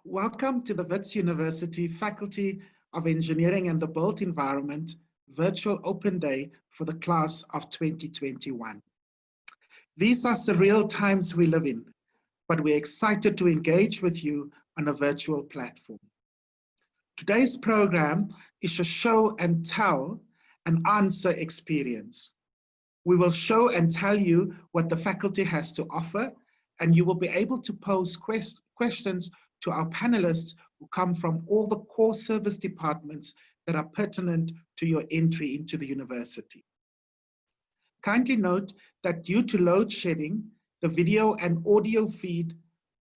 Welcome to the Wits University Faculty of Engineering and the Built Environment Virtual Open Day for the class of 2021. These are surreal times we live in, but we're excited to engage with you on a virtual platform. Today's program is a show and tell and answer experience. We will show and tell you what the faculty has to offer, and you will be able to pose questions to our panelists who come from all the core service departments that are pertinent to your entry into the university. Kindly note that due to load shedding, the video and audio feed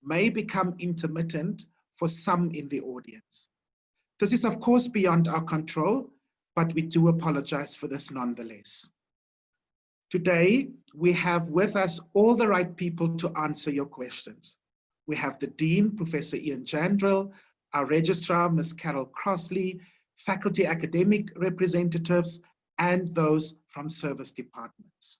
may become intermittent for some in the audience. This is of course beyond our control, but we do apologize for this nonetheless. Today, we have with us all the right people to answer your questions. We have the Dean, Professor Ian Jandrell, our Registrar, Ms. Carol Crossley, faculty academic representatives, and those from service departments.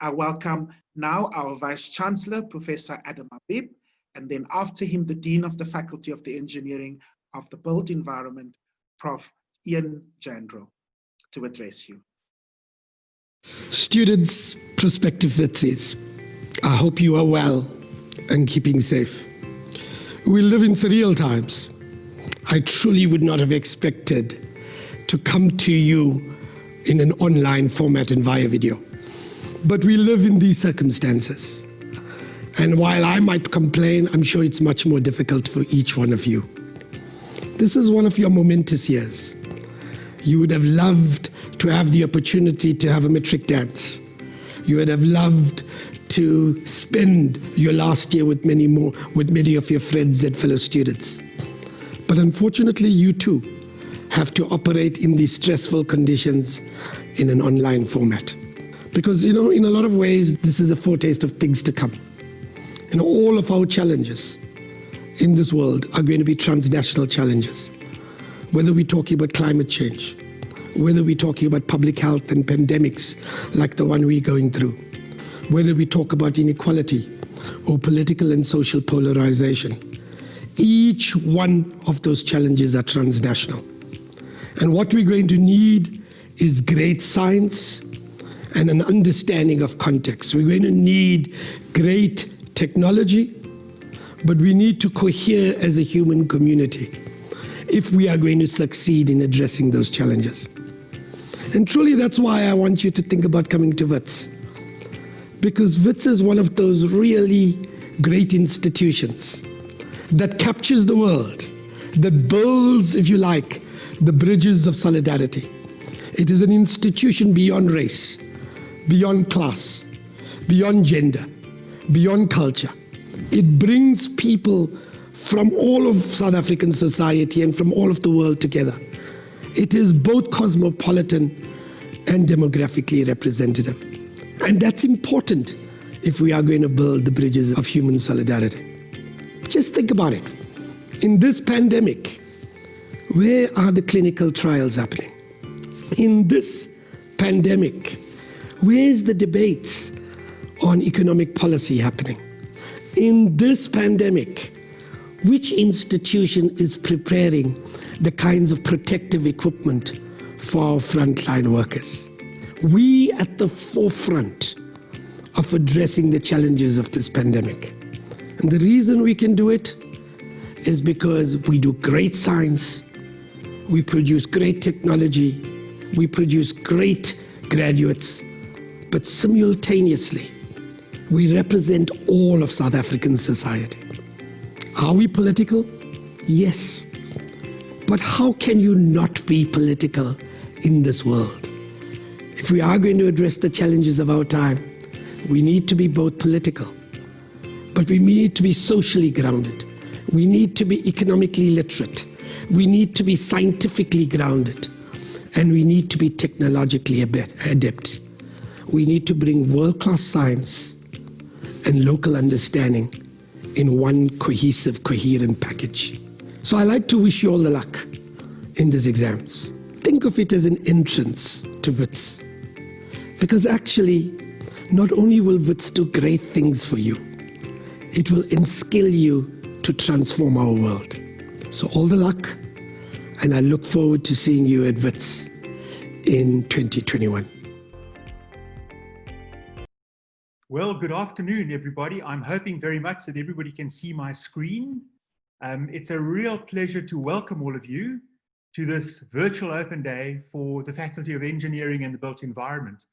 I welcome now our Vice Chancellor, Professor Adam Habib, and then after him, the Dean of the Faculty of the Engineering of the Built Environment, Prof. Ian Jandrell, to address you. Students, prospective Witsies, I hope you are well and keeping safe. We live in surreal times. I truly would not have expected to come to you in an online format and via video. But we live in these circumstances. And while I might complain, I'm sure it's much more difficult for each one of you. This is one of your momentous years. You would have loved to have the opportunity to have a matric dance. You would have loved to spend your last year with many of your friends and fellow students. But unfortunately, you too have to operate in these stressful conditions in an online format. Because, in a lot of ways, this is a foretaste of things to come. And all of our challenges in this world are going to be transnational challenges. Whether we're talking about climate change, whether we're talking about public health and pandemics like the one we're going through, whether we talk about inequality or political and social polarization, each one of those challenges are transnational. And what we're going to need is great science and an understanding of context. We're going to need great technology, but we need to cohere as a human community if we are going to succeed in addressing those challenges. And truly, that's why I want you to think about coming to Wits. Because Wits is one of those really great institutions that captures the world, that builds, if you like, the bridges of solidarity. It is an institution beyond race, beyond class, beyond gender, beyond culture. It brings people from all of South African society and from all of the world together. It is both cosmopolitan and demographically representative. And that's important if we are going to build the bridges of human solidarity. Just think about it. In this pandemic, where are the clinical trials happening? In this pandemic, where is the debates on economic policy happening? In this pandemic, which institution is preparing the kinds of protective equipment for our frontline workers? We at the forefront of addressing the challenges of this pandemic. And the reason we can do it is because we do great science, we produce great technology, we produce great graduates, but simultaneously, we represent all of South African society. Are we political? Yes. But how can you not be political in this world? If we are going to address the challenges of our time, we need to be both political, but we need to be socially grounded. We need to be economically literate. We need to be scientifically grounded. And we need to be technologically adept. We need to bring world-class science and local understanding in one cohesive, coherent package. So I like to wish you all the luck in these exams. Think of it as an entrance to Wits. Because actually, not only will Wits do great things for you, it will instill you to transform our world. So all the luck, and I look forward to seeing you at Wits in 2021. Well, good afternoon, everybody. I'm hoping very much that everybody can see my screen. It's a real pleasure to welcome all of you to this virtual open day for the Faculty of Engineering and the Built Environment.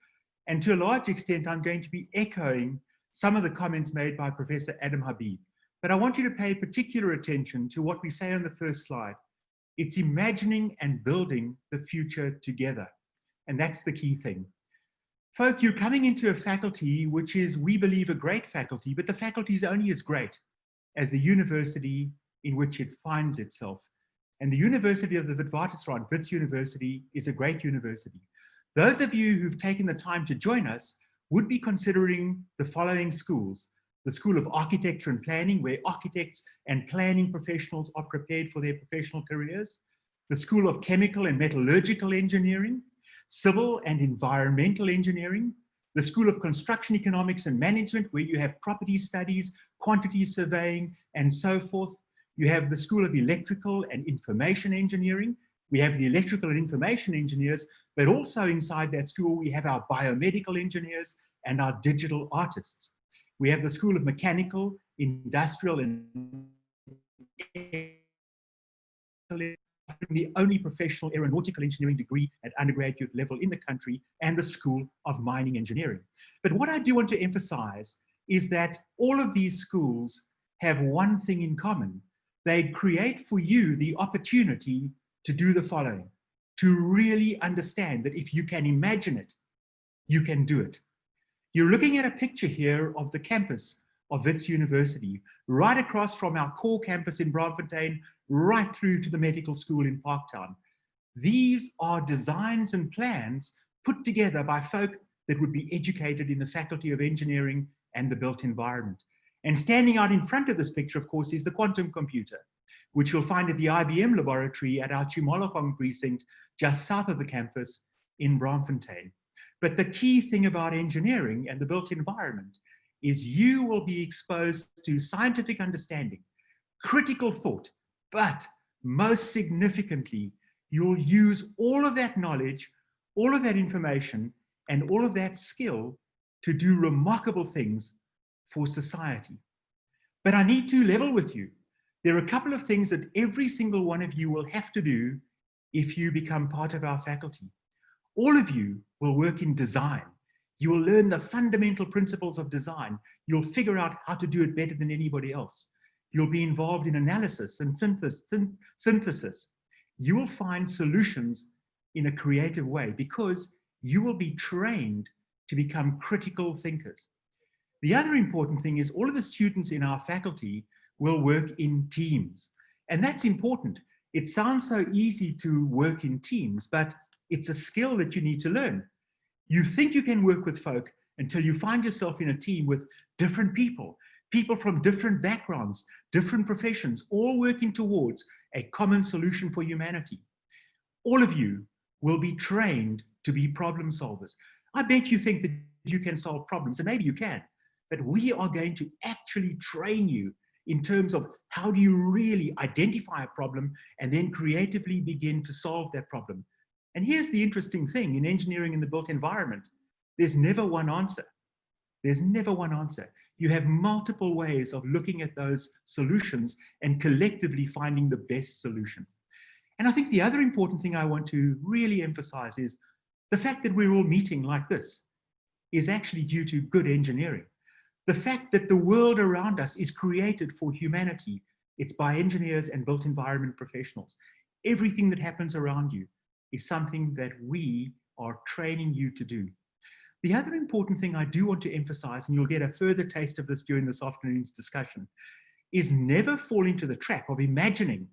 And to a large extent, I'm going to be echoing some of the comments made by Professor Adam Habib. But I want you to pay particular attention to what we say on the first slide. It's imagining and building the future together. And that's the key thing. Folk, you're coming into a faculty which is, we believe, a great faculty, but the faculty is only as great as the university in which it finds itself. And the University of the Witwatersrand, Wits University, is a great university. Those of you who've taken the time to join us would be considering the following schools. The School of Architecture and Planning, where architects and planning professionals are prepared for their professional careers. The School of Chemical and Metallurgical Engineering, Civil and Environmental Engineering. The School of Construction Economics and Management, where you have property studies, quantity surveying, and so forth. You have the School of Electrical and Information Engineering. We have the electrical and information engineers, but also inside that school, we have our biomedical engineers and our digital artists. We have the School of Mechanical, Industrial, and the only professional aeronautical engineering degree at undergraduate level in the country, and the School of Mining Engineering. But what I do want to emphasize is that all of these schools have one thing in common. They create for you the opportunity to do the following, to really understand that if you can imagine it, you can do it. You're looking at a picture here of the campus of Wits University, right across from our core campus in Braamfontein, right through to the medical school in Parktown. These are designs and plans put together by folk that would be educated in the Faculty of Engineering and the Built Environment. And standing out in front of this picture, of course, is the quantum computer, which you'll find at the IBM laboratory at our Chumalopong precinct, just south of the campus in Braamfontein. But the key thing about engineering and the built environment is you will be exposed to scientific understanding, critical thought, but most significantly, you'll use all of that knowledge, all of that information, and all of that skill to do remarkable things for society. But I need to level with you. There are a couple of things that every single one of you will have to do if you become part of our faculty. All of you will work in design. You will learn the fundamental principles of design. You'll figure out how to do it better than anybody else. You'll be involved in analysis and synthesis. You will find solutions in a creative way because you will be trained to become critical thinkers. The other important thing is all of the students in our faculty will work in teams. And that's important. It sounds so easy to work in teams, but it's a skill that you need to learn. You think you can work with folk until you find yourself in a team with different people, people from different backgrounds, different professions, all working towards a common solution for humanity. All of you will be trained to be problem solvers. I bet you think that you can solve problems, and maybe you can, but we are going to actually train you in terms of how do you really identify a problem and then creatively begin to solve that problem. And here's the interesting thing in engineering in the built environment. There's never one answer. There's never one answer. You have multiple ways of looking at those solutions and collectively finding the best solution. And I think the other important thing I want to really emphasize is the fact that we're all meeting like this is actually due to good engineering. The fact that the world around us is created for humanity, it's by engineers and built environment professionals. Everything that happens around you is something that we are training you to do. The other important thing I do want to emphasize, and you'll get a further taste of this during this afternoon's discussion, is never fall into the trap of imagining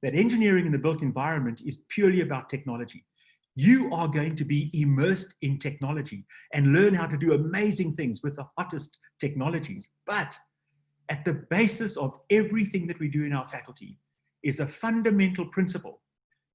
that engineering in the built environment is purely about technology. You are going to be immersed in technology and learn how to do amazing things with the hottest technologies. But at the basis of everything that we do in our faculty is a fundamental principle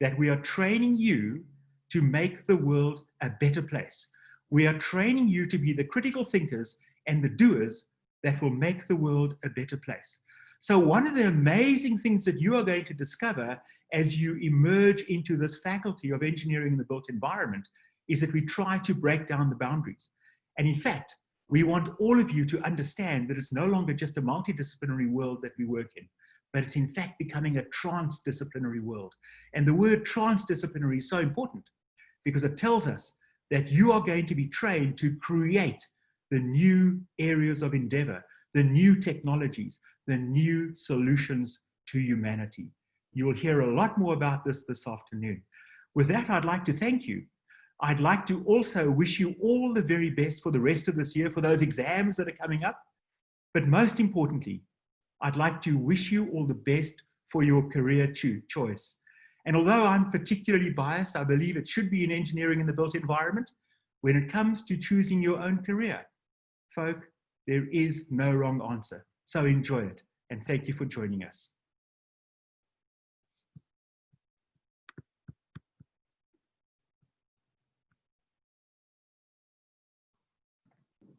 that we are training you to make the world a better place. We are training you to be the critical thinkers and the doers that will make the world a better place. So one of the amazing things that you are going to discover as you emerge into this faculty of engineering in the built environment is that we try to break down the boundaries. And in fact, we want all of you to understand that it's no longer just a multidisciplinary world that we work in, but it's in fact becoming a transdisciplinary world. And the word transdisciplinary is so important because it tells us that you are going to be trained to create the new areas of endeavor, the new technologies, the new solutions to humanity. You will hear a lot more about this afternoon. With that, I'd like to thank you. I'd like to also wish you all the very best for the rest of this year, for those exams that are coming up. But most importantly, I'd like to wish you all the best for your career choice. And although I'm particularly biased, I believe it should be in engineering in the built environment. When it comes to choosing your own career, folk, there is no wrong answer. So enjoy it. And thank you for joining us.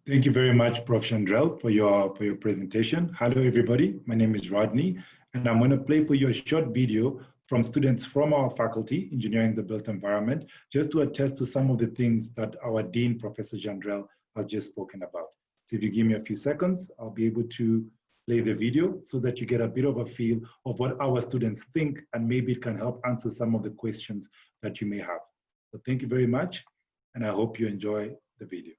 Thank you very much, Prof. Chandrell, for your presentation. Hello, everybody. My name is Rodney, and I'm going to play for you a short video from students from our faculty, Engineering the Built Environment, just to attest to some of the things that our Dean, Professor Chandrell, has just spoken about. So if you give me a few seconds, I'll be able to play the video so that you get a bit of a feel of what our students think, and maybe it can help answer some of the questions that you may have. So thank you very much, and I hope you enjoy the video.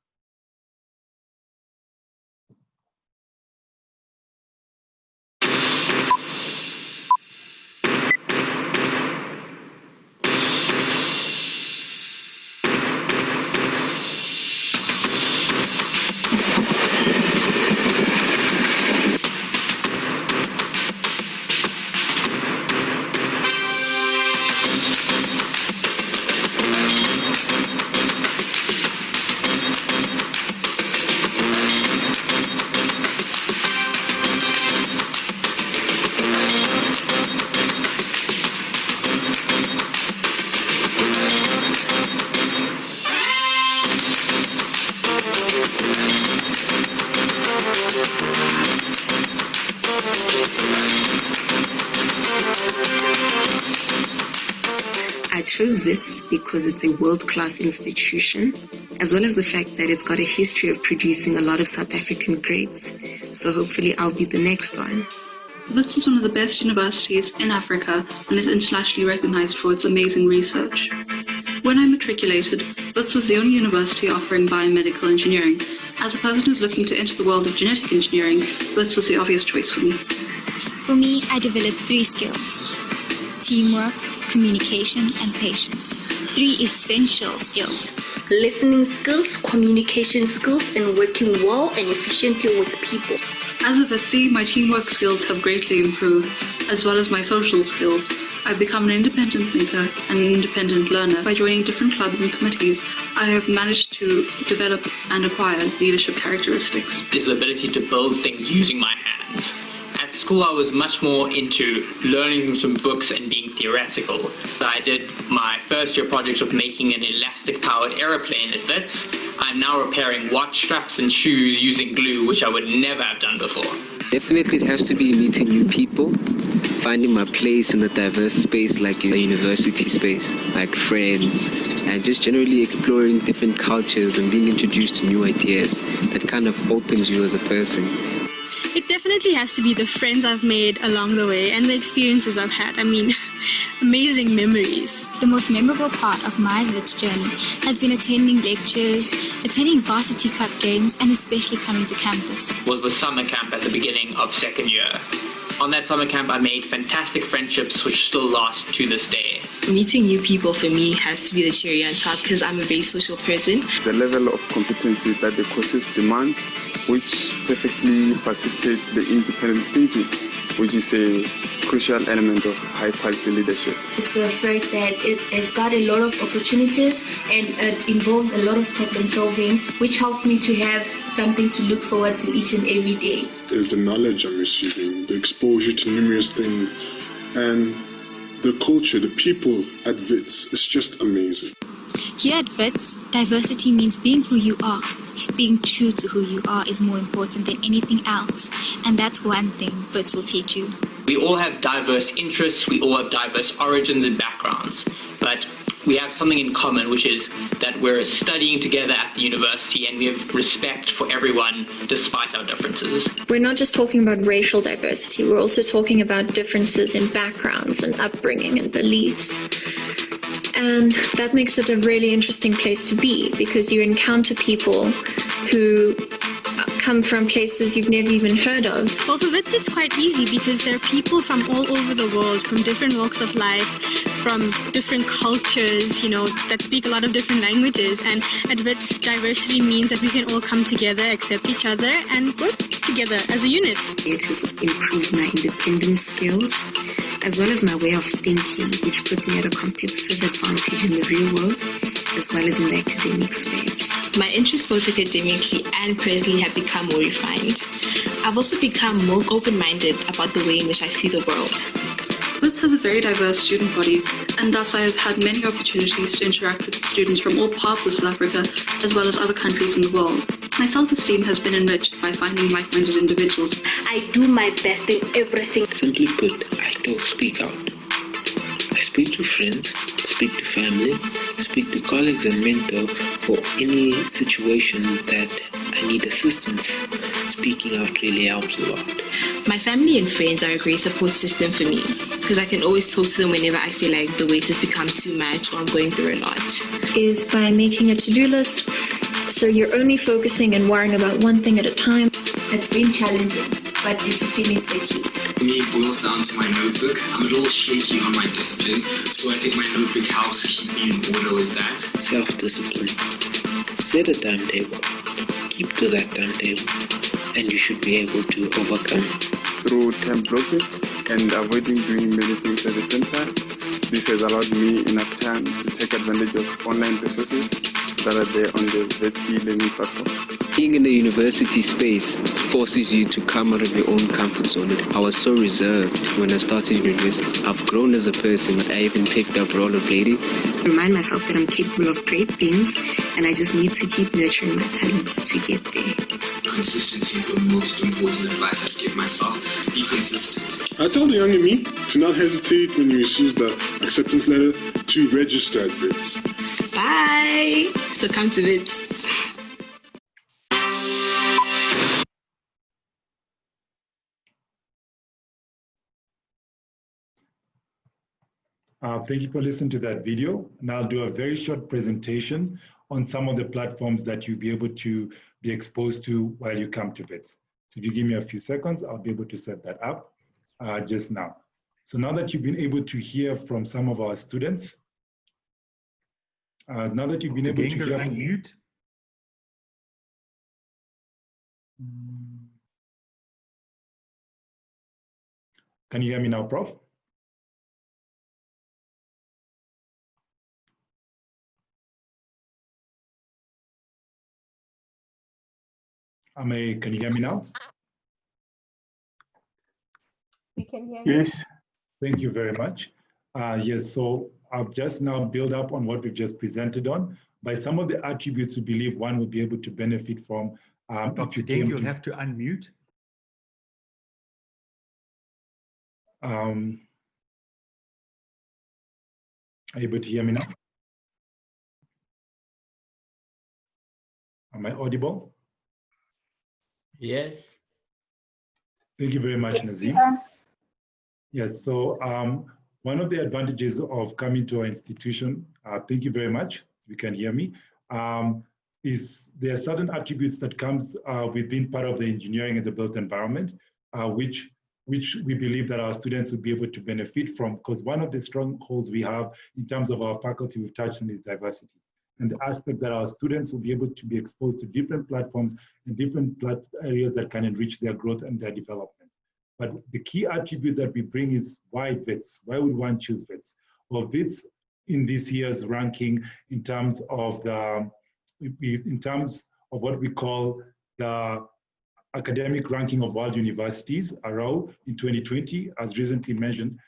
I chose Wits because it's a world-class institution, as well as the fact that it's got a history of producing a lot of South African greats. So hopefully I'll be the next one. Wits is one of the best universities in Africa and is internationally recognized for its amazing research. When I matriculated, Wits was the only university offering biomedical engineering. As a person who's looking to enter the world of genetic engineering, Wits was the obvious choice for me. For me, I developed 3 skills: teamwork, communication, and patience. 3 essential skills. Listening skills, communication skills, and working well and efficiently with people. As a Witsie, my teamwork skills have greatly improved, as well as my social skills. I've become an independent thinker and an independent learner. By joining different clubs and committees, I have managed to develop and acquire leadership characteristics. Is the ability to build things using my hands. At school, I was much more into learning from books and being theoretical. I did my first year project of making an elastic-powered aeroplane at Wits. I'm now repairing watch straps and shoes using glue, which I would never have done before. Definitely it has to be meeting new people, finding my place in a diverse space like a university space, like friends, and just generally exploring different cultures and being introduced to new ideas that kind of opens you as a person. It definitely has to be the friends I've made along the way and the experiences I've had. I mean, amazing memories. The most memorable part of my Wits journey has been attending lectures, attending varsity cup games, and especially coming to campus. Was the summer camp at the beginning of second year. On that summer camp, I made fantastic friendships which still last to this day. Meeting new people for me has to be the cherry on top because I'm a very social person. The level of competency that the courses demands, which perfectly facilitate the independent thinking, which is a crucial element of high-quality leadership. It's the fact that it has got a lot of opportunities and it involves a lot of problem solving, which helps me to have something to look forward to each and every day. There's the knowledge I'm receiving, the exposure to numerous things, and the culture, the people at Wits, it's just amazing. Here at Wits, diversity means being who you are. Being true to who you are is more important than anything else. And that's one thing Wits will teach you. We all have diverse interests, we all have diverse origins and backgrounds, but we have something in common, which is that we're studying together at the university and we have respect for everyone despite our differences. We're not just talking about racial diversity, we're also talking about differences in backgrounds and upbringing and beliefs. And that makes it a really interesting place to be because you encounter people who come from places you've never even heard of. Well, for Wits, it's quite easy because there are people from all over the world, from different walks of life, from different cultures, that speak a lot of different languages. And at Wits, diversity means that we can all come together, accept each other, and work together as a unit. It has improved my independent skills, as well as my way of thinking, which puts me at a competitive advantage in the real world, as well as in the academic space. My interests both academically and personally have become more refined. I've also become more open-minded about the way in which I see the world. Wits has a very diverse student body, and thus I have had many opportunities to interact with students from all parts of South Africa, as well as other countries in the world. My self-esteem has been enriched by finding like-minded individuals. I do my best in everything. Simply put, I don't speak out. I speak to friends, speak to family, speak to colleagues and mentor for any situation that I need assistance. Speaking out really helps a lot. My family and friends are a great support system for me because I can always talk to them whenever I feel like the weight has become too much or I'm going through a lot. Is by making a to-do list so you're only focusing and worrying about one thing at a time. It's been challenging, but discipline is the key. For me, it boils down to my notebook. I'm a little shaky on my discipline, so I think my notebook helps keep me in order with that. Self-discipline. Set a timetable. Keep to that timetable, and you should be able to overcome. Through time blocking and avoiding doing many things at the same time, this has allowed me enough time to take advantage of online resources that are there on the Wits e-learning platform. Being in the university space forces you to come out of your own comfort zone. I was so reserved when I started university. I've grown as a person. I even picked up rollerblading. Remind myself that I'm capable of great things and I just need to keep nurturing my talents to get there. Consistency is the most important advice I'd give myself. Be consistent. I tell the younger me to not hesitate when you receive the acceptance letter to register at Wits. Bye! So come to Wits. Thank you for listening to that video. And I'll do a very short presentation on some of the platforms that you'll be able to be exposed to while you come to Wits. So if you give me a few seconds, I'll be able to set that up just now. So now that you've been able to hear from some of our students, now that you've been able to hear from... Unmute. Can you hear me now, Prof? Can you hear me now? We can hear you. Yes. Thank you very much. Yes, so I've just now built up on what we've just presented on by some of the attributes we believe one would be able to benefit from. Dr. Dave, you'll have to unmute. Are you able to hear me now? Am I audible? Yes. Thank you very much, Nazim. Yes, so one of the advantages of coming to our institution, thank you very much, you can hear me, is there are certain attributes that comes with being part of the engineering and the built environment, which we believe that our students would be able to benefit from, because one of the strongholds we have in terms of our faculty we've touched on is diversity. And the aspect that our students will be able to be exposed to different platforms and different areas that can enrich their growth and their development. But the key attribute that we bring is why Wits? Why would one choose Wits? Well, Wits in this year's ranking in terms of what we call the academic ranking of world universities, ARO, in 2020, as recently mentioned,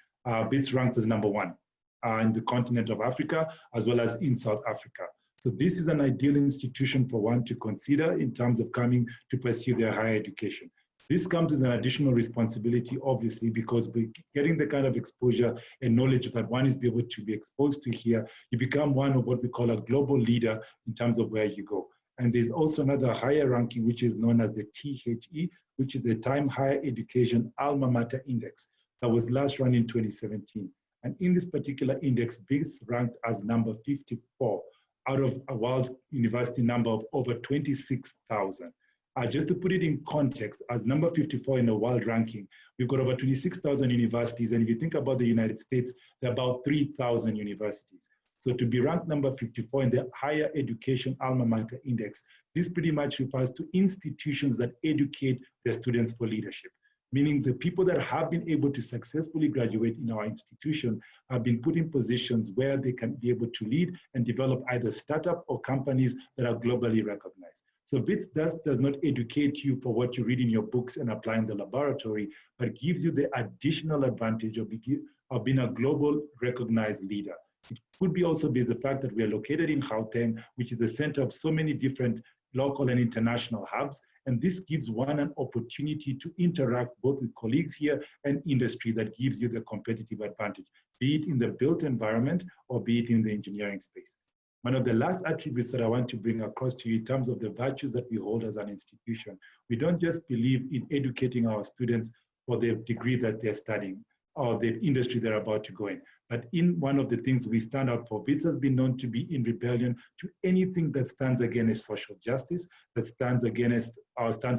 Wits ranked as #1. in the continent of Africa, as well as in South Africa. So this is an ideal institution for one to consider in terms of coming to pursue their higher education. This comes with an additional responsibility, obviously, because we're getting the kind of exposure and knowledge that one is able to be exposed to here. You become one of what we call a global leader in terms of where you go. And there's also another higher ranking, which is known as the THE, which is the Time Higher Education Alma Mater Index that was last run in 2017. And in this particular index, Wits ranked as number 54 out of a world university number of over 26,000. Just to put it in context, as number 54 in the world ranking, we've got over 26,000 universities. And if you think about the United States, there are about 3,000 universities. So to be ranked number 54 in the Higher Education Alma Mater Index, this pretty much refers to institutions that educate their students for leadership, meaning the people that have been able to successfully graduate in our institution have been put in positions where they can be able to lead and develop either startup or companies that are globally recognized. So Wits does not educate you for what you read in your books and apply in the laboratory, but gives you the additional advantage of being a global recognized leader. It could also be the fact that we are located in Gauteng, which is the center of so many different local and international hubs. And this gives one an opportunity to interact both with colleagues here and industry that gives you the competitive advantage, be it in the built environment or be it in the engineering space. One of the last attributes that I want to bring across to you in terms of the virtues that we hold as an institution, we don't just believe in educating our students for the degree that they're studying or the industry they're about to go in. But in one of the things we stand out for, Wits has been known to be in rebellion to anything that stands against social justice, that stands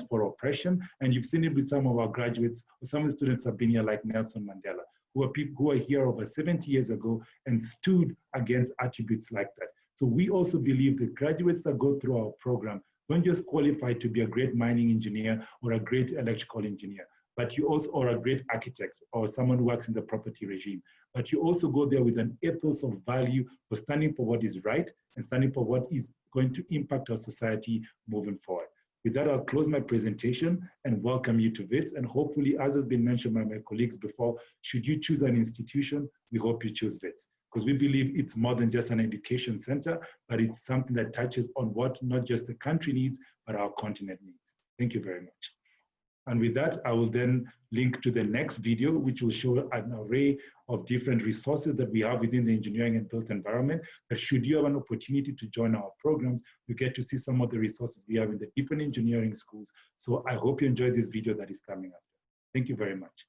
for oppression. And you've seen it with some of our graduates, some of the students have been here like Nelson Mandela, who are people who are here over 70 years ago and stood against attributes like that. So we also believe the graduates that go through our program don't just qualify to be a great mining engineer or a great electrical engineer, but you also are a great architect or someone who works in the property regime. But you also go there with an ethos of value for standing for what is right and standing for what is going to impact our society moving forward. With that, I'll close my presentation and welcome you to Wits. And hopefully, as has been mentioned by my colleagues before, should you choose an institution, we hope you choose Wits, because we believe it's more than just an education center, but it's something that touches on what not just the country needs, but our continent needs. Thank you very much. And with that, I will then link to the next video, which will show an array of different resources that we have within the engineering and built environment, that should you have an opportunity to join our programs, you get to see some of the resources we have in the different engineering schools. So I hope you enjoy this video that is coming up. Thank you very much.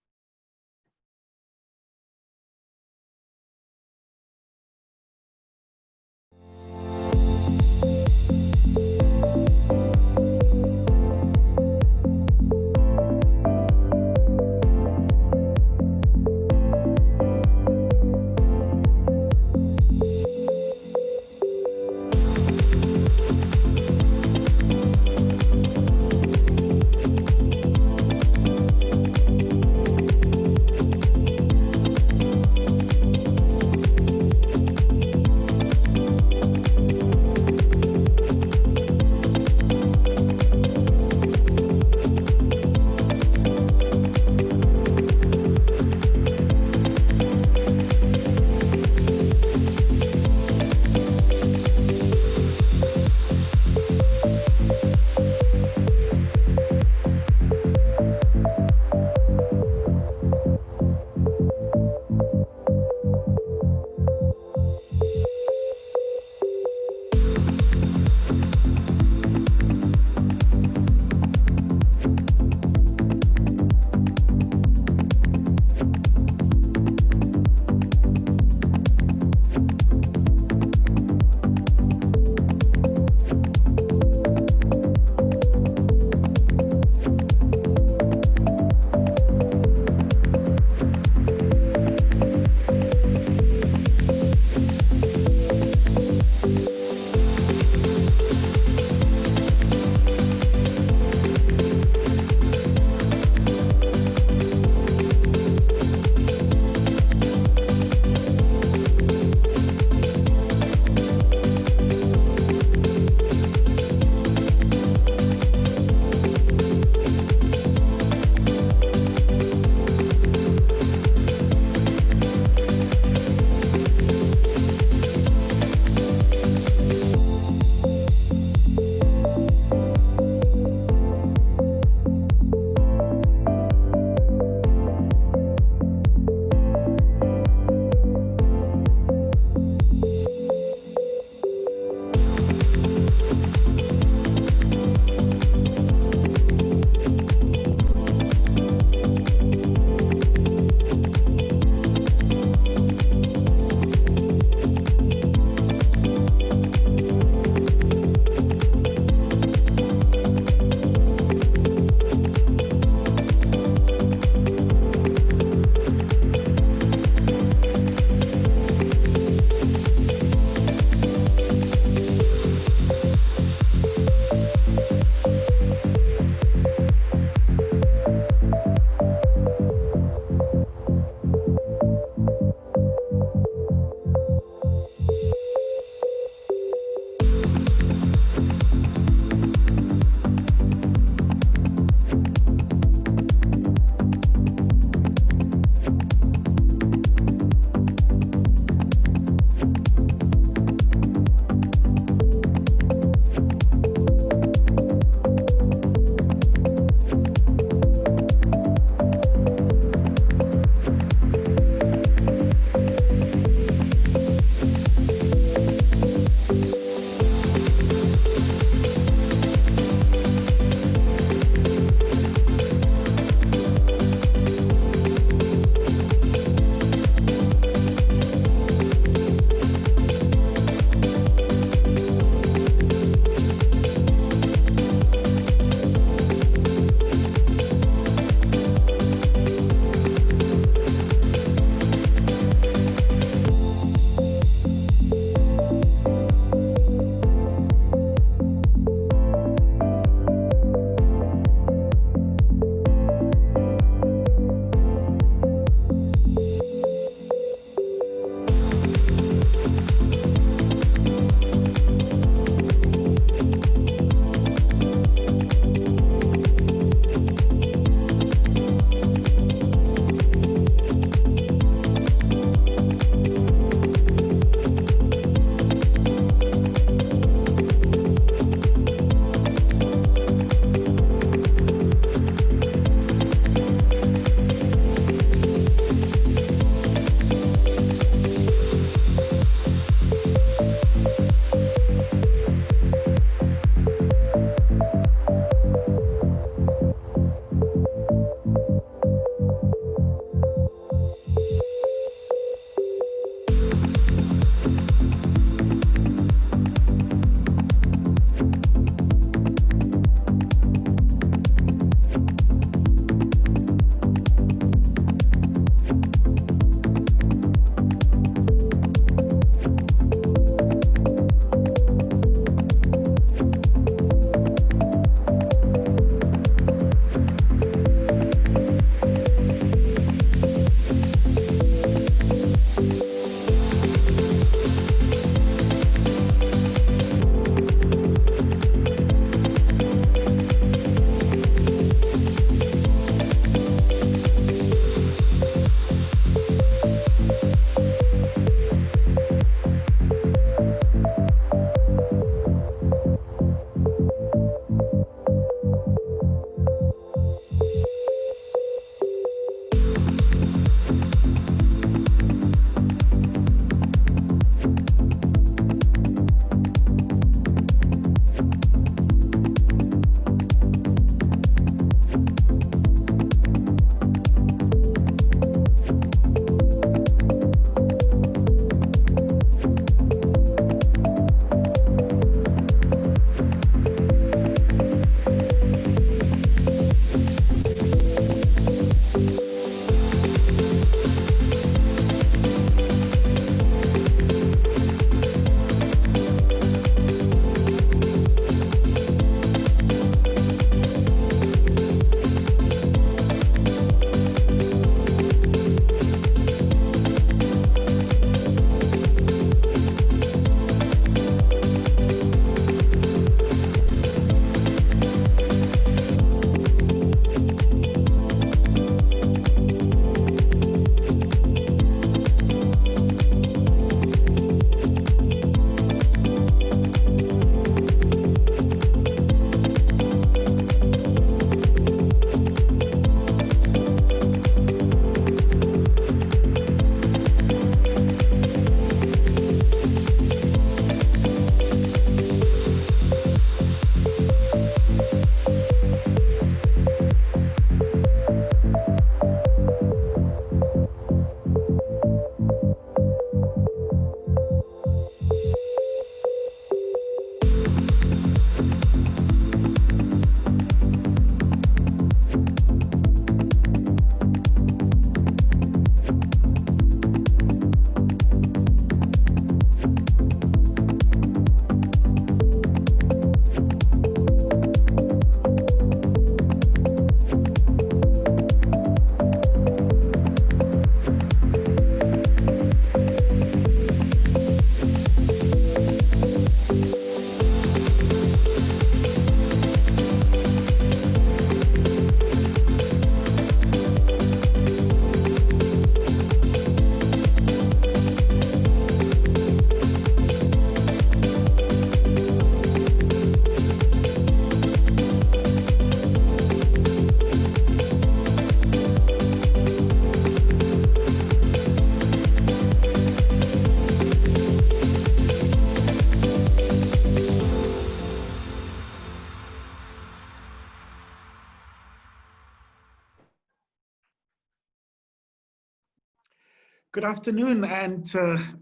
Good afternoon, and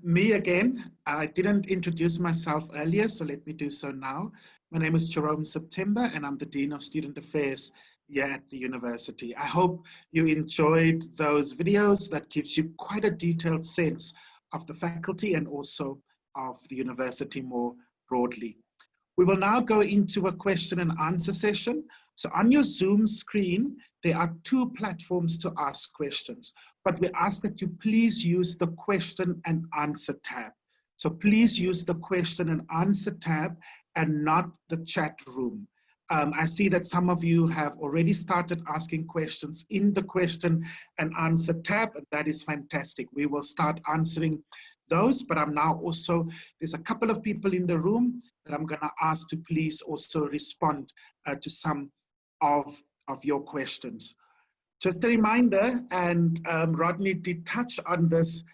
me again. I didn't introduce myself earlier, so let me do so now. My name is Jerome September, and I'm the Dean of Student Affairs here at the university. I hope you enjoyed those videos. That gives you quite a detailed sense of the faculty and also of the university more broadly. We will now go into a question and answer session. So on your Zoom screen, there are two platforms to ask questions, but we ask that you please use the question and answer tab. So please use the question and answer tab and not the chat room. I see that some of you have already started asking questions in the question and answer tab, and that is fantastic. We will start answering those, but I'm now also, there's a couple of people in the room that I'm gonna ask to please also respond to some of your questions. Just a reminder, and Rodney did touch on this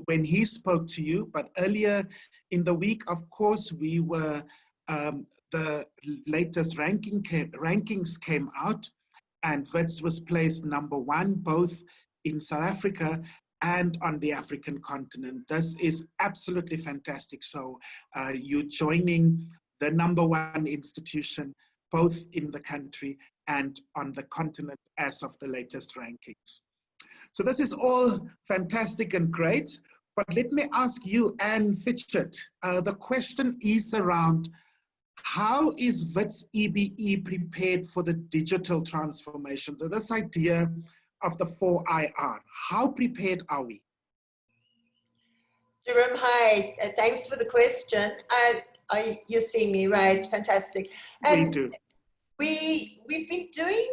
when he spoke to you, but earlier in the week, of course, we were, the latest rankings came out, and Wits was placed #1, both in South Africa and on the African continent. This is absolutely fantastic. So you joining the #1 institution, both in the country and on the continent as of the latest rankings. So this is all fantastic and great, but let me ask you, Anne Fitchett, the question is around how is Wits EBE prepared for the digital transformation? So this idea of the 4IR, how prepared are we? Jerome, hi. Thanks for the question. You see me, right? Fantastic. We do. We've been doing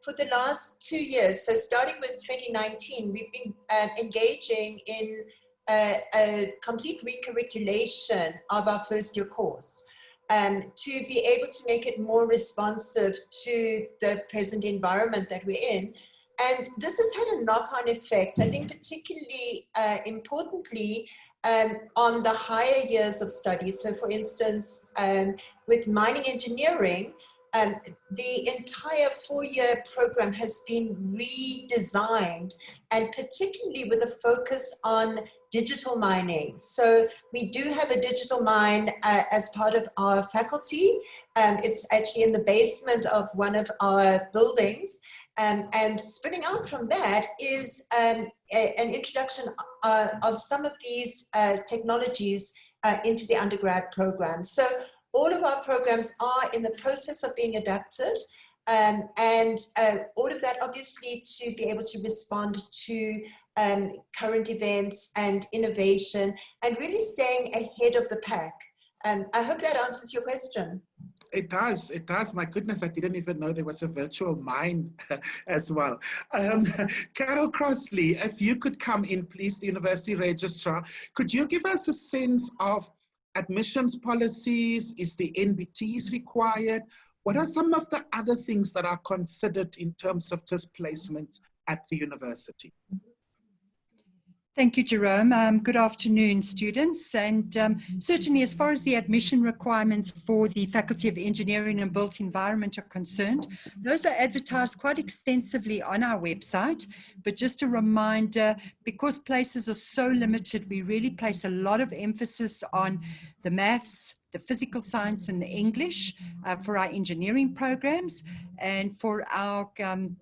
for the last 2 years, so starting with 2019, we've been engaging in a complete recurriculation of our first year course to be able to make it more responsive to the present environment that we're in. And this has had a knock-on effect, I think particularly importantly, on the higher years of study. So for instance, with mining engineering, the entire 4-year program has been redesigned, and particularly with a focus on digital mining. So we do have a digital mine as part of our faculty. It's actually in the basement of one of our buildings. And spinning out from that is an introduction of some of these technologies into the undergrad program. So all of our programs are in the process of being adapted, and all of that obviously to be able to respond to current events and innovation and really staying ahead of the pack. I hope that answers your question. It does, it does. My goodness, I didn't even know there was a virtual mine as well. Carol Crossley, if you could come in, please, the University Registrar. Could you give us a sense of admissions policies? Is the NBTs required? What are some of the other things that are considered in terms of just placements at the university? Thank you, Jerome. Good afternoon, students. And certainly as far as the admission requirements for the Faculty of Engineering and Built Environment are concerned, those are advertised quite extensively on our website. But just a reminder, because places are so limited, we really place a lot of emphasis on the maths, the physical science and the English for our engineering programs, and for our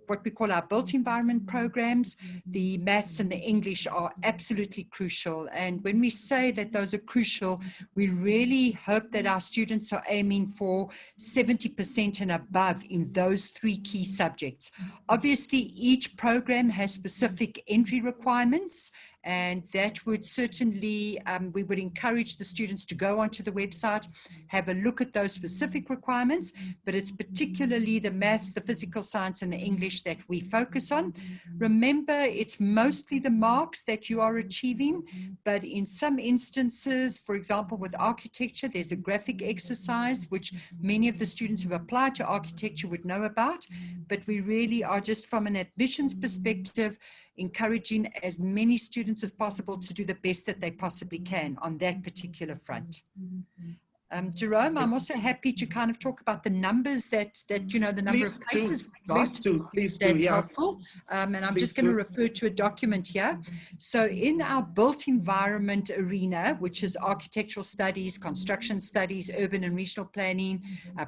what we call our built environment programs, the maths and the English are absolutely crucial. And when we say that those are crucial, we really hope that our students are aiming for 70% and above in those 3 key subjects. Obviously, each program has specific entry requirements, and that would certainly, we would encourage the students to go onto the website, have a look at those specific requirements, but it's particularly the maths, the physical science, and the English that we focus on. Remember, it's mostly the marks that you are achieving, but in some instances, for example, with architecture, there's a graphic exercise, which many of the students who've applied to architecture would know about, but we really are just from an admissions perspective, encouraging as many students as possible to do the best that they possibly can on that particular front. Jerome, I'm also happy to kind of talk about the numbers that you know, the number Please of places do. we've got. Please do. That's Yeah. helpful. And I'm Please just going to do. refer to a document here. So in our built environment arena, which is architectural studies, construction studies, urban and regional planning,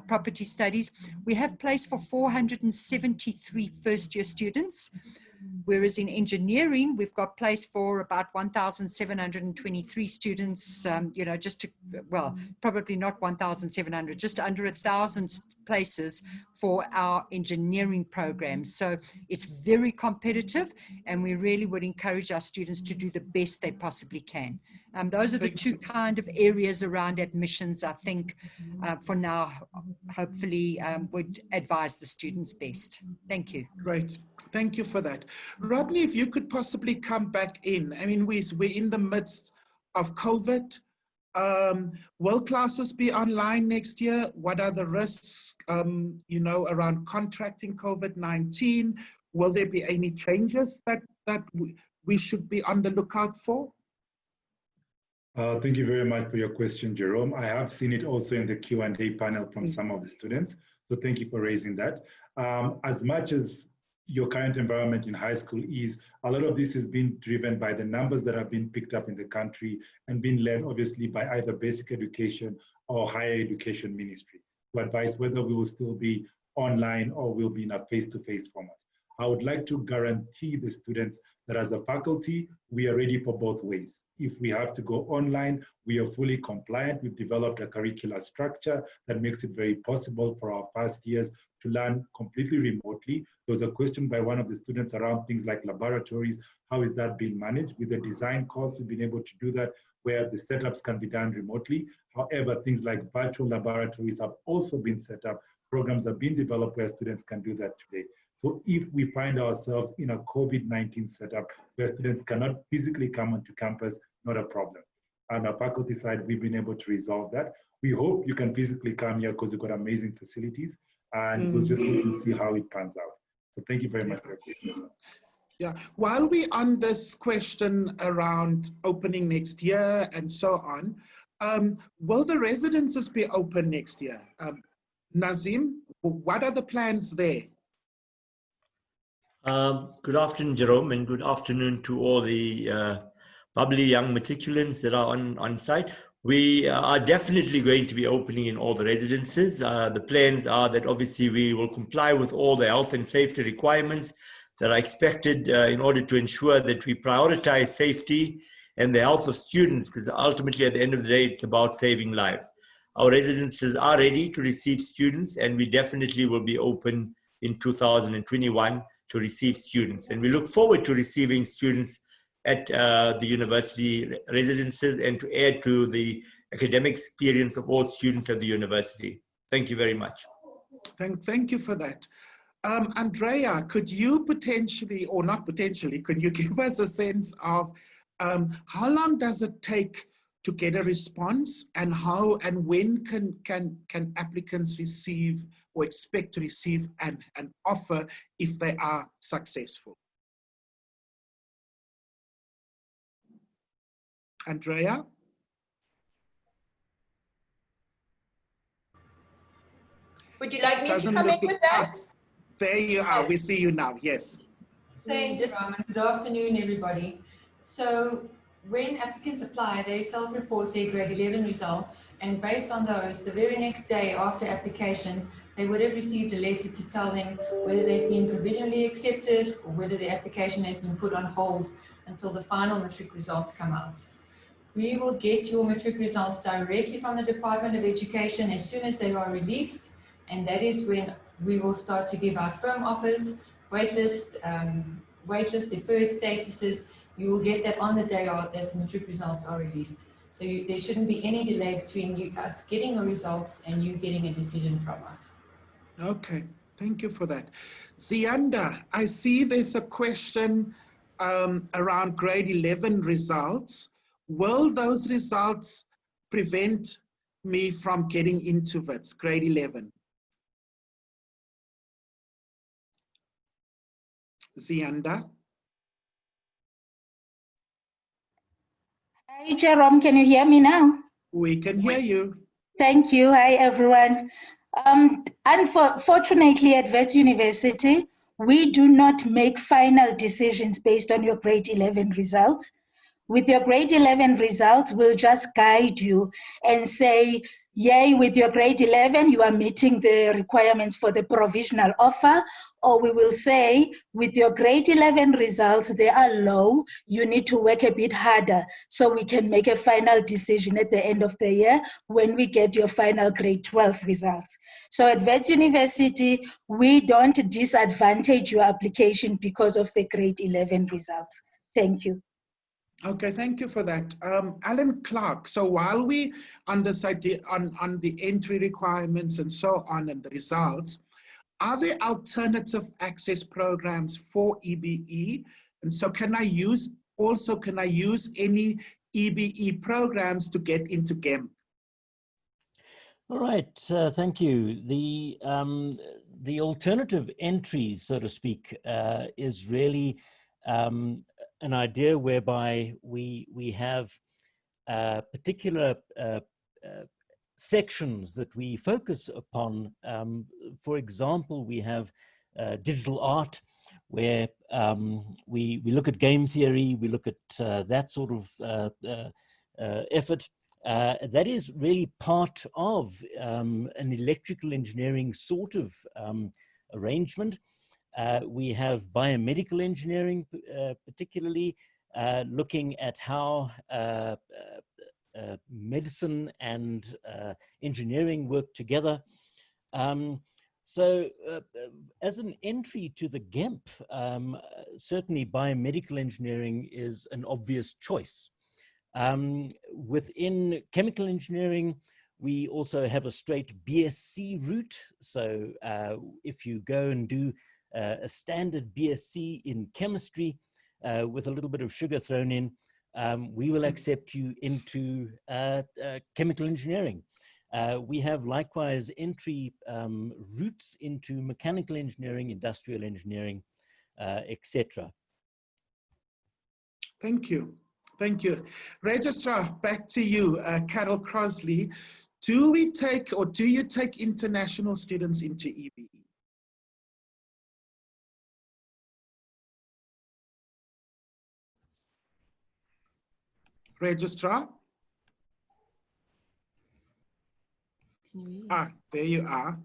property studies, we have place for 473 first-year students. Whereas in engineering, we've got place for about 1,723 students, you know, just to, well, probably not 1,700, just under 1,000 places for our engineering programs. So it's very competitive, and we really would encourage our students to do the best they possibly can. Those are the two kind of areas around admissions, I think, for now, hopefully would advise the students best. Thank you. Great. Thank you for that. Rodney, if you could possibly come back in. I mean, we're in the midst of COVID. Will classes be online next year? What are the risks, you know, around contracting COVID-19? Will there be any changes that we should be on the lookout for? Thank you very much for your question, Jerome. I have seen it also in the Q&A panel from some of the students. So thank you for raising that. As much as your current environment in high school is, a lot of this is being driven by the numbers that have been picked up in the country and being led obviously by either basic education or higher education ministry to advise whether we will still be online or will be in a face-to-face format. I would like to guarantee the students that as a faculty, we are ready for both ways. If we have to go online, we are fully compliant. We've developed a curricular structure that makes it very possible for our first years to learn completely remotely. There was a question by one of the students around things like laboratories. How is that being managed? With the design course, we've been able to do that where the setups can be done remotely. However, things like virtual laboratories have also been set up. Programs have been developed where students can do that today. So if we find ourselves in a COVID-19 setup where students cannot physically come onto campus, not a problem. On our faculty side, we've been able to resolve that. We hope you can physically come here because we've got amazing facilities, and we'll just wait and see how it pans out. So thank you very much for your question. Yeah, while we're on this question around opening next year and so on, will the residences be open next year? Nazim, what are the plans there? Good afternoon, Jerome, and good afternoon to all the bubbly young matriculants that are on site. We are definitely going to be opening in all the residences. The plans are that obviously we will comply with all the health and safety requirements that are expected in order to ensure that we prioritize safety and the health of students, because ultimately at the end of the day, it's about saving lives. Our residences are ready to receive students, and we definitely will be open in 2021 to receive students. And we look forward to receiving students at the university residences and to add to the academic experience of all students at the university. Thank you very much. Thank you for that. Andrea, could you potentially, or not potentially, could you give us a sense of how long does it take to get a response, and how and when can applicants receive or expect to receive an offer if they are successful? Andrea? Would you like me to come in with that? There you are. We see you now. Yes. Thanks, Jerome. Good afternoon, everybody. So when applicants apply, they self-report their grade 11 results, and based on those, the very next day after application, they would have received a letter to tell them whether they've been provisionally accepted or whether the application has been put on hold until the final matric results come out. We will get your matric results directly from the Department of Education as soon as they are released, and that is when we will start to give out firm offers, waitlist, deferred statuses. You will get that on the day that the matric results are released. So there shouldn't be any delay between us getting your results and you getting a decision from us. Okay, thank you for that. Zianda, I see there's a question around grade 11 results. Will those results prevent me from getting into Wits, grade 11? Zianda? Hi, Jerome, can you hear me now? We can hear you. Thank you. Hi, everyone. Unfortunately, at Wits University, we do not make final decisions based on your grade 11 results. With your grade 11 results, we'll just guide you and say, yay, with your grade 11, you are meeting the requirements for the provisional offer. Or we will say, with your grade 11 results, they are low, you need to work a bit harder so we can make a final decision at the end of the year when we get your final grade 12 results. So at Wits University, we don't disadvantage your application because of the grade 11 results. Thank you. Okay, thank you for that. Alan Clark, so while we on this idea on the entry requirements and so on and the results, are there alternative access programs for EBE? And so can I use any EBE programs to get into GEMP? All right, thank you. The alternative entries, so to speak, is really an idea whereby we have particular sections that we focus upon. For example, we have digital art, where we look at game theory, we look at that sort of effort. That is really part of an electrical engineering sort of arrangement. We have biomedical engineering, particularly looking at how medicine and engineering work together. So as an entry to the GEMP, certainly biomedical engineering is an obvious choice. Within chemical engineering, we also have a straight BSc route. So if you go and do a standard BSc in chemistry with a little bit of sugar thrown in, we will accept you into chemical engineering. We have likewise entry routes into mechanical engineering, industrial engineering, etc. Thank you. Thank you. Registrar, back to you, Carol Crosley. Do we take, or do you take international students into EBE? Registrar? There you are.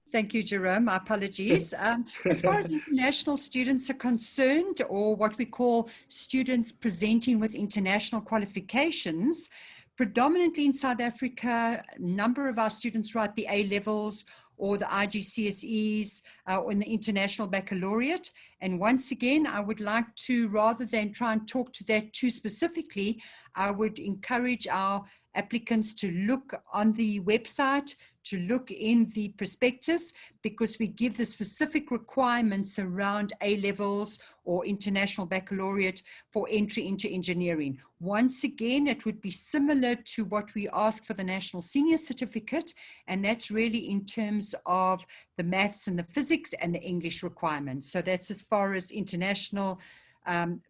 Thank you, Jerome. My apologies. As far as international students are concerned, or what we call students presenting with international qualifications, predominantly in South Africa, a number of our students write the A-levels or the IGCSEs or in the International Baccalaureate. And once again, I would like to, rather than try and talk to that too specifically, I would encourage our applicants to look on the website, to look in the prospectus, because we give the specific requirements around A-levels or International Baccalaureate for entry into engineering. Once again, it would be similar to what we ask for the National Senior Certificate, and that's really in terms of the maths and the physics and the English requirements. So that's as far as international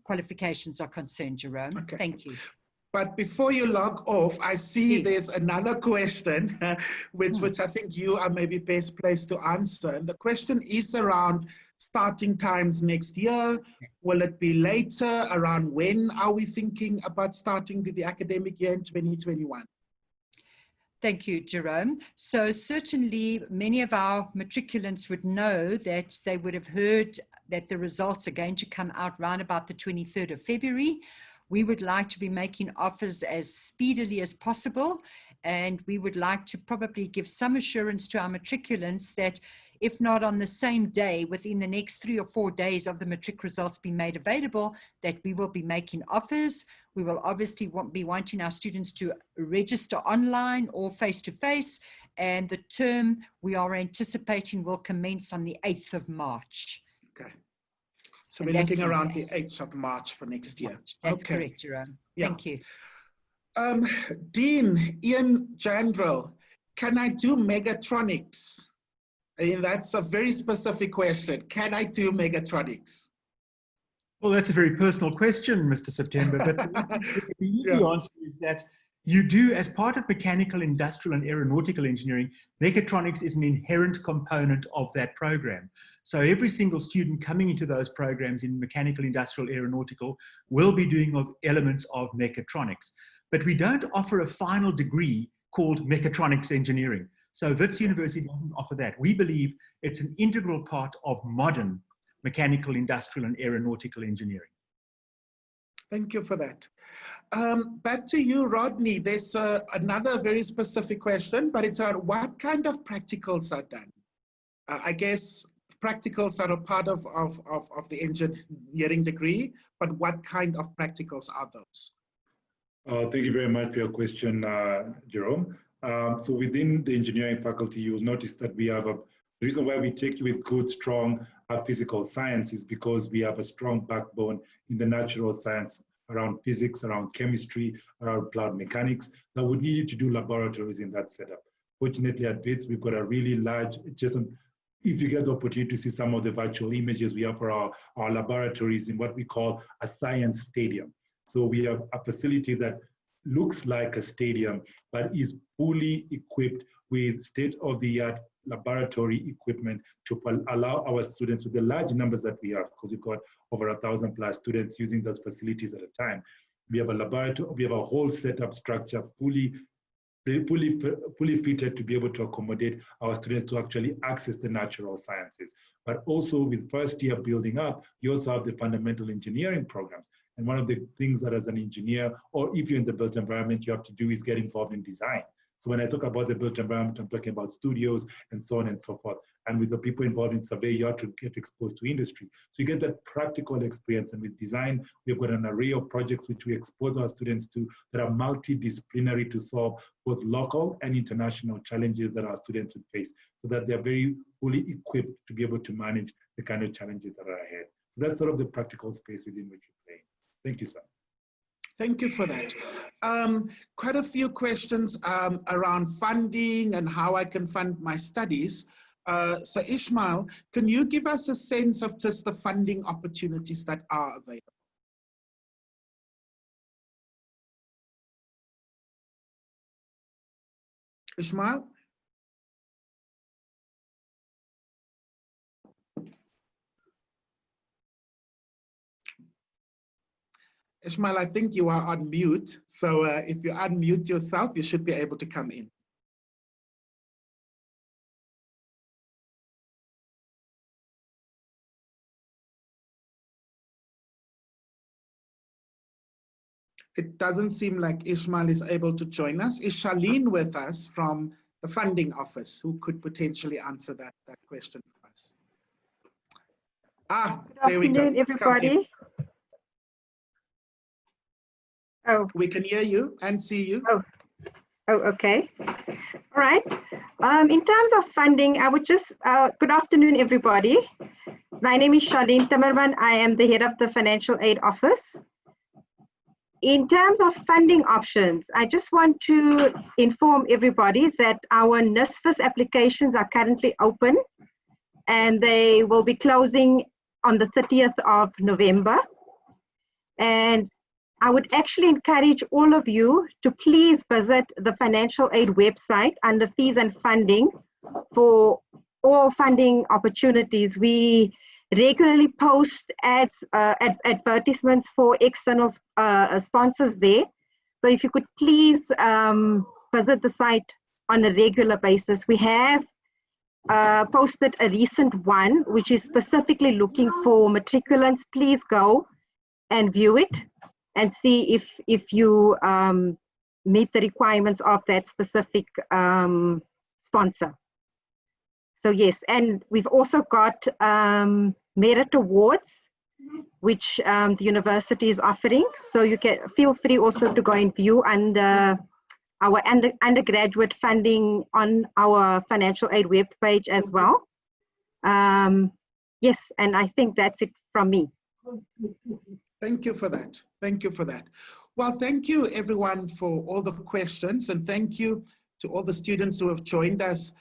qualifications are concerned, Jerome. Okay. Thank you. But before you log off, I see there's another question, which I think you are maybe best placed to answer. And the question is around starting times next year. Will it be later? Around when are we thinking about starting the academic year in 2021? Thank you, Jerome. So certainly many of our matriculants would know that they would have heard that the results are going to come out round about the 23rd of February. We would like to be making offers as speedily as possible, and we would like to probably give some assurance to our matriculants that if not on the same day, within the next 3 or 4 days of the matric results being made available, that we will be making offers. We will obviously be wanting our students to register online or face-to-face, and the term we are anticipating will commence on the 8th of March. Okay. So we're looking around the 8th of March for next year. That's correct, Jerome. Thank you. Dean Ian Jandrell, can I do megatronics? I mean, that's a very specific question. Can I do megatronics? Well, that's a very personal question, Mr. September, but the easy answer is that you do, as part of mechanical, industrial, and aeronautical engineering, mechatronics is an inherent component of that program. So every single student coming into those programs in mechanical, industrial, aeronautical will be doing elements of mechatronics. But we don't offer a final degree called mechatronics engineering. So Wits University doesn't offer that. We believe it's an integral part of modern mechanical, industrial, and aeronautical engineering. Thank you for that. Back to you, Rodney. There's another very specific question, but it's around what kind of practicals are done? I guess practicals are a part of the engineering degree, but what kind of practicals are those? Thank you very much for your question, Jerome. So within the engineering faculty, you'll notice that we have the reason why we take you with good, strong physical science is because we have a strong backbone in the natural science around physics, around chemistry, around cloud mechanics, that would need you to do laboratories in that setup. Fortunately at Wits, we've got a really large, if you get the opportunity to see some of the virtual images we have for our laboratories in what we call a science stadium. So we have a facility that looks like a stadium, but is fully equipped with state-of-the-art laboratory equipment to allow our students, with the large numbers that we have, because we've got over 1,000 plus students using those facilities at a time. We have a laboratory, we have a whole setup structure fully fitted to be able to accommodate our students to actually access the natural sciences. But also with first year building up, you also have the fundamental engineering programs. And one of the things that as an engineer, or if you're in the built environment, you have to do is get involved in design. So when I talk about the built environment, I'm talking about studios and so on and so forth. And with the people involved in survey, you have to get exposed to industry. So you get that practical experience. And with design, we've got an array of projects which we expose our students to that are multidisciplinary to solve both local and international challenges that our students would face, so that they're very fully equipped to be able to manage the kind of challenges that are ahead. So that's sort of the practical space within which you're playing. Thank you, sir. Thank you for that. Quite a few questions around funding and how I can fund my studies. So Ishmael, can you give us a sense of just the funding opportunities that are available? Ishmael? Ishmael, I think you are on mute. So if you unmute yourself, you should be able to come in. It doesn't seem like Ishmael is able to join us. Is Charlene with us from the funding office who could potentially answer that question for us? There we go. Good afternoon, everybody. Oh. We can hear you and see you. Oh, okay. All right. In terms of funding, I would just, good afternoon, everybody. My name is Charlene Timmerman. I am the head of the Financial Aid Office. In terms of funding options, I just want to inform everybody that our NSFAS applications are currently open and they will be closing on the 30th of November. And I would actually encourage all of you to please visit the financial aid website under fees and funding for all funding opportunities. We regularly post ads, advertisements for external sponsors there. So if you could please visit the site on a regular basis. We have posted a recent one, which is specifically looking for matriculants. Please go and view it and see if you meet the requirements of that specific sponsor. So yes, and we've also got merit awards, which the university is offering. So you can feel free also to go and view under our undergraduate funding on our financial aid web page as well. Yes, and I think that's it from me. Thank you for that. Thank you for that. Well, thank you everyone for all the questions, and thank you to all the students who have joined us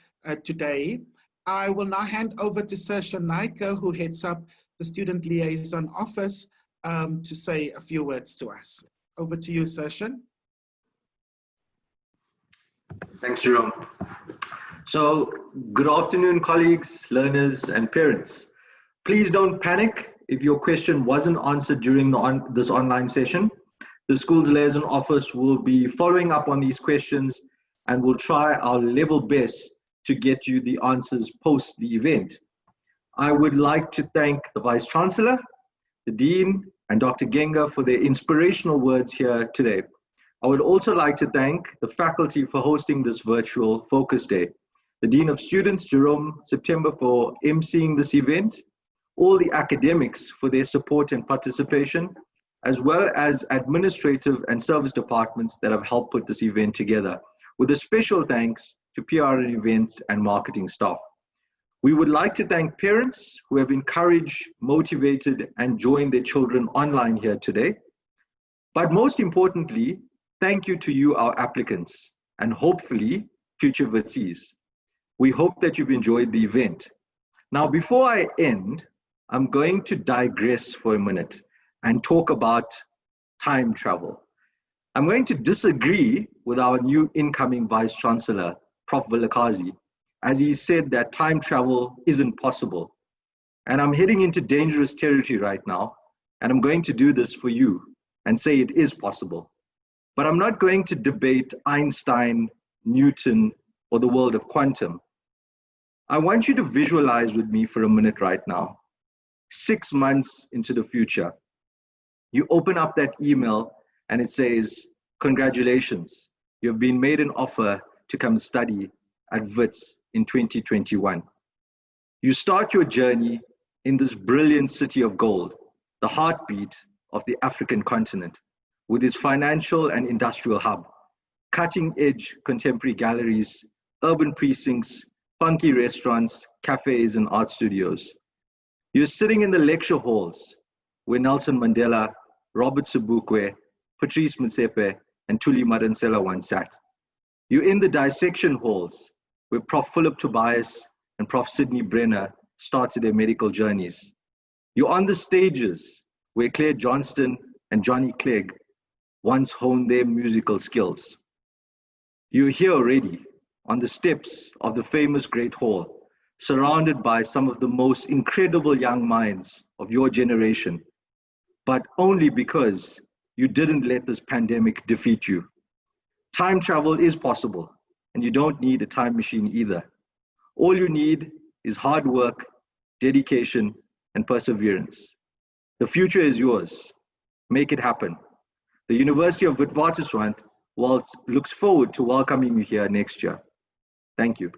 today. I will now hand over to Sir Shanaika, who heads up the Student Liaison Office, to say a few words to us. Over to you, Sir Shan. Thanks, Jerome. So, good afternoon, colleagues, learners, and parents. Please don't panic if your question wasn't answered during this online session. The school's liaison office will be following up on these questions and will try our level best to get you the answers post the event. I would like to thank the Vice Chancellor, the Dean, and Dr. Genga for their inspirational words here today. I would also like to thank the faculty for hosting this virtual focus day, the Dean of Students, Jerome September, for emceeing this event, all the academics for their support and participation, as well as administrative and service departments that have helped put this event together, with a special thanks to PR and events and marketing staff. We would like to thank parents who have encouraged, motivated, and joined their children online here today. But most importantly, thank you to you, our applicants, and hopefully future Wittsies. We hope that you've enjoyed the event. Now, before I end, I'm going to digress for a minute and talk about time travel. I'm going to disagree with our new incoming Vice Chancellor, Prof. Vilakazi, as he said that time travel isn't possible. And I'm heading into dangerous territory right now, and I'm going to do this for you and say it is possible. But I'm not going to debate Einstein, Newton, or the world of quantum. I want you to visualize with me for a minute right now. 6 months into the future, you open up that email and it says, congratulations, you've been made an offer to come study at Wits in 2021. You start your journey in this brilliant city of gold, the heartbeat of the African continent, with its financial and industrial hub, cutting-edge contemporary galleries, urban precincts, funky restaurants, cafes, and art studios. You're sitting in the lecture halls where Nelson Mandela, Robert Sobukwe, Patrice Motsepe, and Thuli Madonsela once sat. You're in the dissection halls where Prof. Philip Tobias and Prof. Sidney Brenner started their medical journeys. You're on the stages where Claire Johnston and Johnny Clegg once honed their musical skills. You're here already on the steps of the famous Great Hall, surrounded by some of the most incredible young minds of your generation, but only because you didn't let this pandemic defeat you. Time travel is possible, and you don't need a time machine either. All you need is hard work, dedication, and perseverance. The future is yours. Make it happen. The University of Witwatersrand looks forward to welcoming you here next year. Thank you.